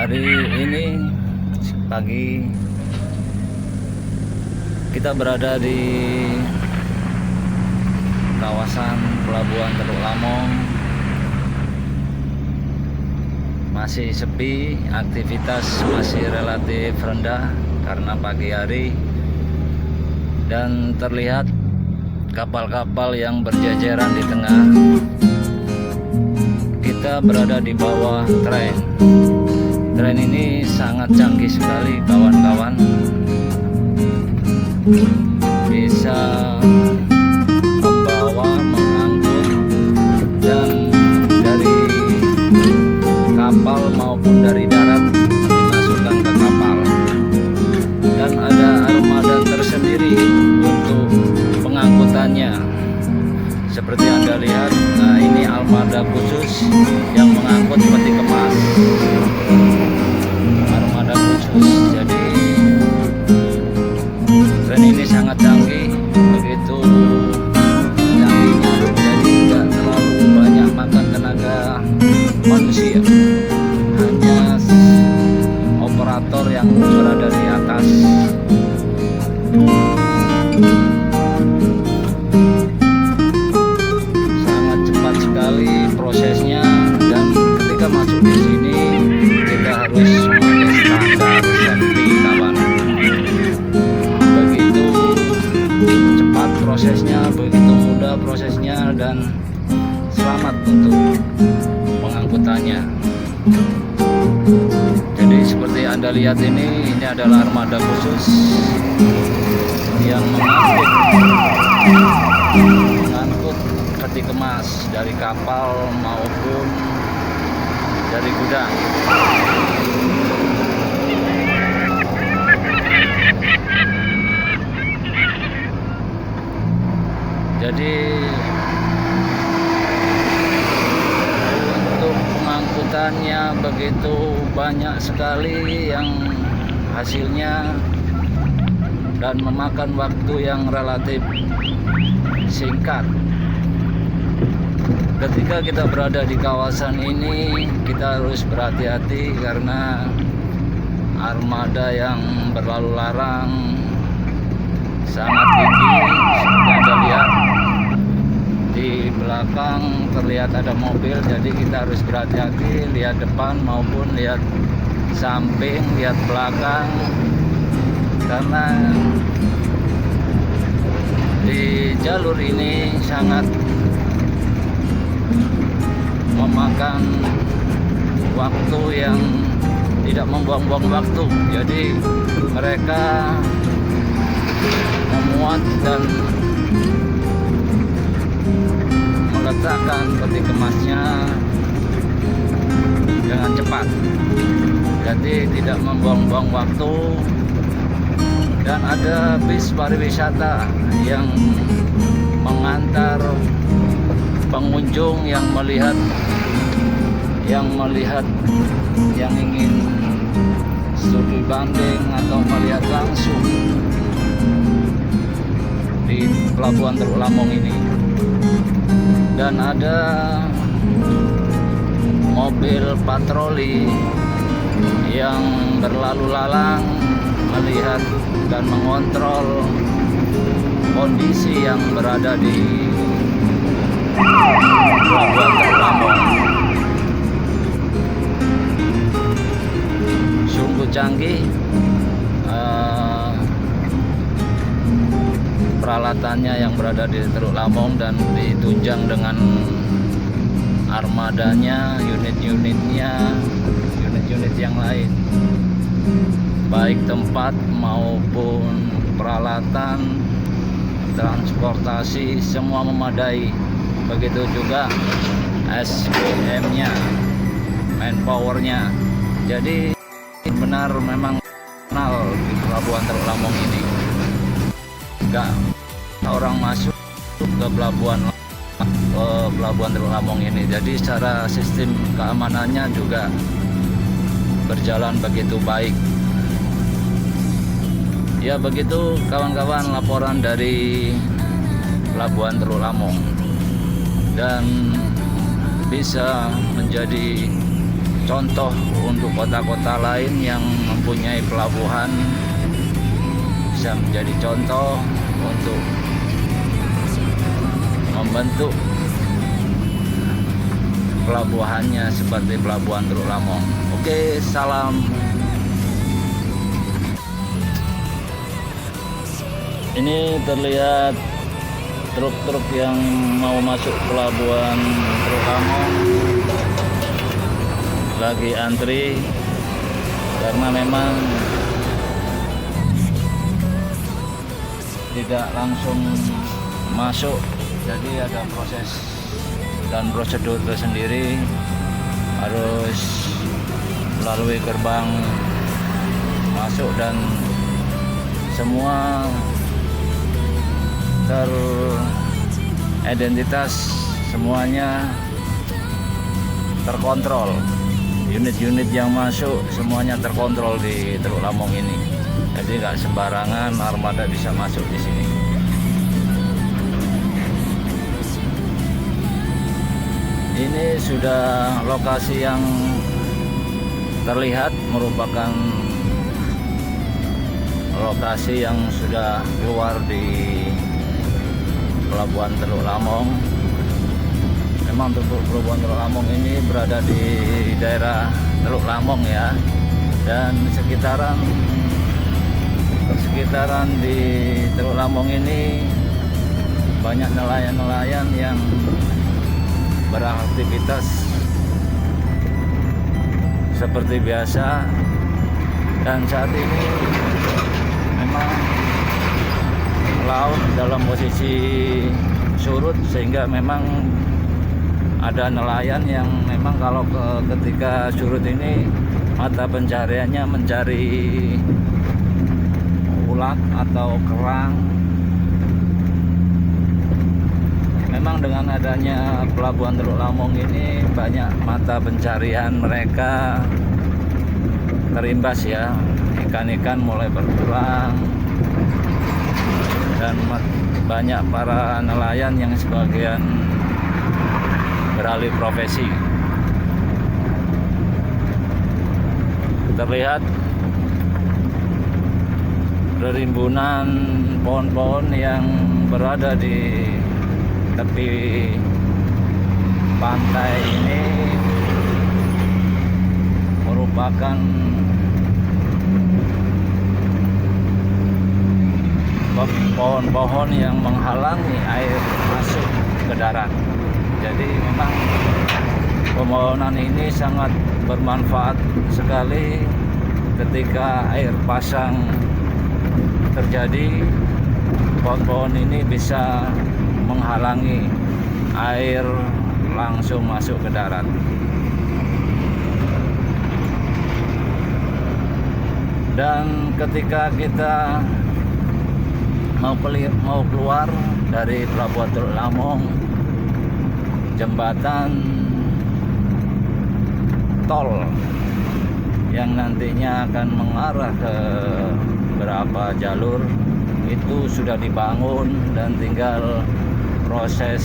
Hari ini pagi kita berada di kawasan Pelabuhan Teluk Lamong. Masih sepi, aktivitas masih relatif rendah karena pagi hari, dan terlihat kapal-kapal yang berjajaran di tengah. Kita berada di bawah tren. Tren ini sangat canggih sekali kawan-kawan, bisa membawa, mengangkut, dan dari kapal maupun dari darat dimasukkan ke kapal, dan ada armada tersendiri untuk pengangkutannya. Seperti Anda lihat, nah ini armada khusus yang mengangkut peti kemas, armada khusus. Jadi tren ini sangat canggih, begitu canggihnya, jadi tidak terlalu banyak makan tenaga manusia, hanya operator yang berada di atas. Sangat cepat sekali prosesnya, dan ketika masuk di sini kita harus memakai standar safety kawan. Begitu cepat prosesnya, begitu mudah prosesnya, dan selamat untuk pengangkutannya. Jadi seperti Anda lihat ini adalah armada khusus yang mengangkut peti kemas dari kapal maupun dari gudang. Jadi untuk pengangkutannya begitu banyak sekali yang hasilnya, dan memakan waktu yang relatif singkat. Ketika kita berada di kawasan ini, kita harus berhati-hati karena armada yang berlalu larang sangat tinggi. Seperti Anda lihat di belakang terlihat ada mobil, jadi kita harus berhati-hati, lihat depan maupun lihat samping, lihat belakang, karena di jalur ini sangat memakan waktu yang tidak membuang-buang waktu. Jadi mereka memuat dan meletakkan peti kemasnya dengan cepat, jadi tidak membuang-buang waktu. Dan ada bis pariwisata yang mengantar pengunjung yang melihat yang ingin studi banding atau melihat langsung di Pelabuhan Teluk Lamong ini. Dan ada mobil patroli yang berlalu lalang melihat dan mengontrol kondisi yang berada di Pelabuhan Teluk Lamong. Sungguh canggih peralatannya yang berada di Teluk Lamong, dan ditunjang dengan armadanya, unit yang lain, baik tempat maupun peralatan transportasi semua memadai. Begitu juga SPM-nya, manpower-nya. Jadi benar memang kenal di Pelabuhan Teluk Lamong ini. Enggak orang masuk ke Pelabuhan Teluk Lamong ini. Jadi secara sistem keamanannya juga berjalan begitu baik. Ya begitu kawan-kawan laporan dari Pelabuhan Teluk Lamong, dan bisa menjadi contoh untuk kota-kota lain yang mempunyai pelabuhan, bisa menjadi contoh untuk membentuk pelabuhannya seperti pelabuhan Teluk Lamong. Oke, salam. Ini terlihat truk-truk yang mau masuk pelabuhan Teluk Lamong lagi antri karena memang tidak langsung masuk, jadi ada proses dan prosedur tersendiri, harus melalui gerbang masuk dan semua teridentitas, semuanya terkontrol. Unit-unit yang masuk semuanya terkontrol di Teluk Lamong ini, jadi nggak sembarangan armada bisa masuk di sini. Ini sudah lokasi yang terlihat merupakan lokasi yang sudah keluar di pelabuhan Teluk Lamong. Memang pelabuhan Teluk Lamong ini berada di daerah Teluk Lamong ya, dan sekitaran di Teluk Lamong ini banyak nelayan-nelayan yang beraktivitas seperti biasa, dan saat ini memang laut dalam posisi surut, sehingga memang ada nelayan yang memang kalau ketika surut ini mata pencariannya mencari ulat atau kerang. Memang dengan adanya pelabuhan Teluk Lamong ini banyak mata pencarian mereka terimbas ya, ikan-ikan mulai berkurang, dan banyak para nelayan yang sebagian beralih profesi. Terlihat rimbunan pohon-pohon yang berada di tepi pantai ini merupakan pohon-pohon yang menghalangi air masuk ke darat. Jadi memang pembangunan ini sangat bermanfaat sekali ketika air pasang terjadi. Pohon-pohon ini bisa menghalangi air langsung masuk ke darat. Dan ketika kita mau keluar dari pelabuhan Teluk Lamong, jembatan tol yang nantinya akan mengarah ke beberapa jalur itu sudah dibangun dan tinggal proses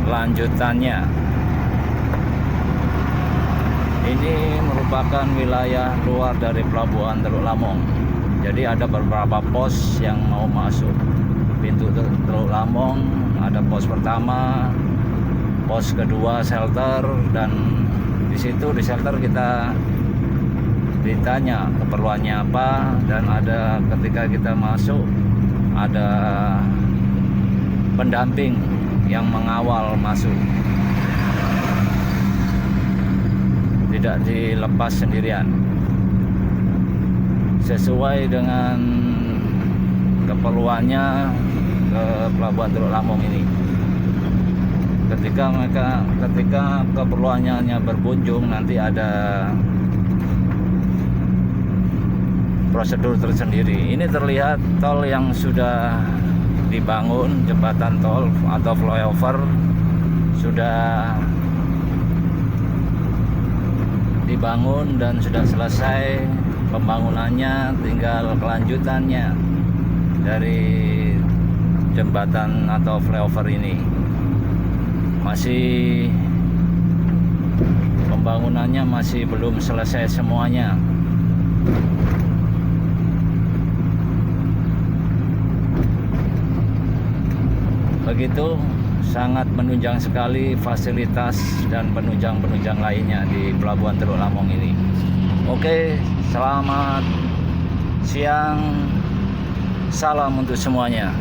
lanjutannya. Ini merupakan wilayah luar dari pelabuhan Teluk Lamong, jadi ada beberapa pos yang mau masuk pintu Teluk Lamong. Ada pos pertama, pos kedua shelter, dan di situ di shelter kita ditanya keperluannya apa, dan ada ketika kita masuk ada pendamping yang mengawal masuk, tidak dilepas sendirian, sesuai dengan keperluannya ke pelabuhan Teluk Lamong ini. Ketika keperluannya berkunjung, nanti ada prosedur tersendiri. Ini terlihat tol yang sudah dibangun, jembatan tol atau flyover sudah dibangun dan sudah selesai pembangunannya, tinggal kelanjutannya dari jembatan atau flyover ini. Masih pembangunannya masih belum selesai semuanya. Begitu, sangat menunjang sekali fasilitas dan penunjang-penunjang lainnya di Pelabuhan Teluk Lamong ini. Oke, selamat siang, salam untuk semuanya.